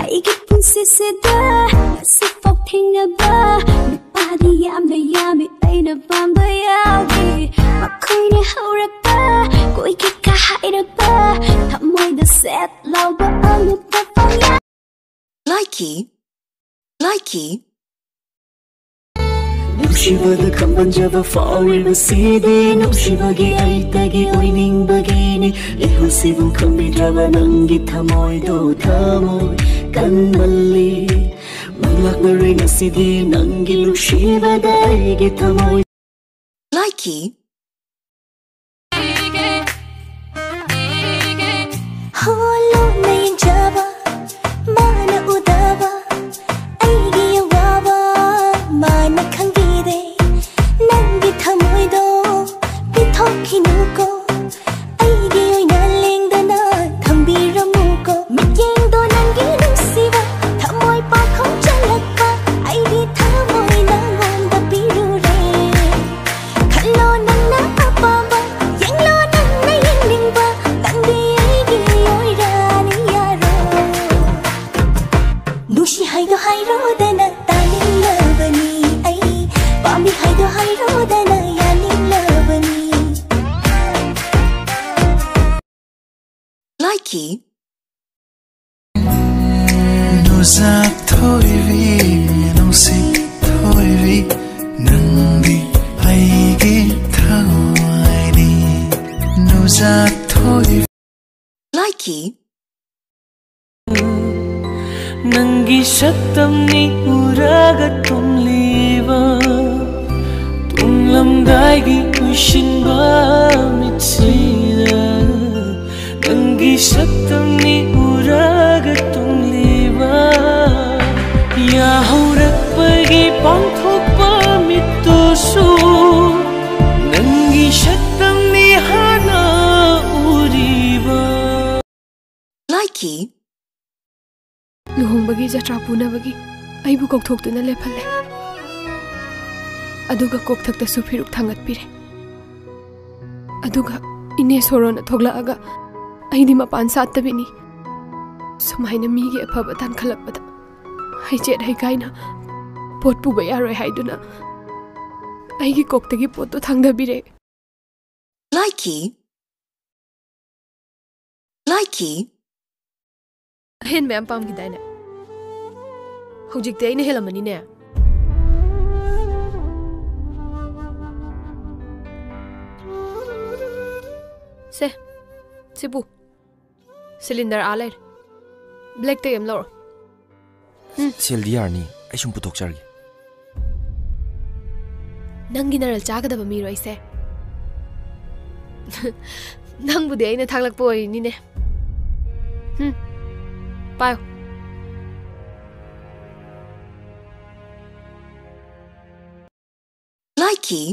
ꯑꯩꯒꯤ ꯄꯨꯟꯁꯤꯁꯤꯗ ꯉꯁꯤꯐꯥꯎ ꯊꯦꯡꯅꯕ ꯅꯨꯄꯥꯗꯤ ꯌꯥꯝꯅ ꯌꯥꯝꯃꯤ ꯑꯩꯅ ꯄꯥꯝꯕ ꯌꯥꯎꯗꯦ ꯃꯈꯣꯏꯅ ꯍꯧꯔꯛꯄ ꯀꯣꯏꯒꯦ ꯀꯥ ꯍꯥꯏꯔꯛꯄ ꯊꯃꯣꯏꯗ ꯁꯦꯠ ꯂꯥꯎꯕ ꯑꯉꯛꯄ ꯄꯥꯎꯌꯥ Likey Nupshibada kambanjaba fauribasidi Nupshibagi aitagi oiningbagini Ihusibu kambidraba nangi thamoido thamoy kanmalli Manglaknare ngasidi nangi nupshibada aigi thamoy Likey Holo nayin jaba mana udaba aigi yawaba mana khangide nangi thamoido pithokinuko aigi oina lengdana thambiramuko mityengdo nangi nusiba thamoi pakhong chalakpa aigi thamoi nangonda pirure khallo nanna apamba yenglo nanna yenglingba nangdi aigi oirani yaro nushi haido hairo dana taninglabani ai pami haido hairo dana yaninglabani Likey Nuzak thoivi nungsip thoivi nangdi aigi thawaini Nuzak thoivi Likey Nangi shaktamni uraga tumliba Tumlamdaigi ushinba mitsida Nangi shaktamni uraga tumliba Yahurakpagi pangthokpa mittosu Nangi shaktamni hana uriba Likey luhongbagi jatra punabagi aibu kokthoktuna lephalle aduga kokthakta su phiruk thangat pire aduga ine sorona thoglaaga aidi mapan sattabini sumaina migi aphaba tan khalakpada haijet haikaina pot puba yaroi haiduna aigi koktagi potto thangdabire Likey hen mem pam gidaina hojikte aina helamani ne se sibu cylinder aler black te lor CLDR ni ai sum putok chargi nangi naral chagadaba mi roi se nang bude aina thaglak poi ni ne Bye. Likey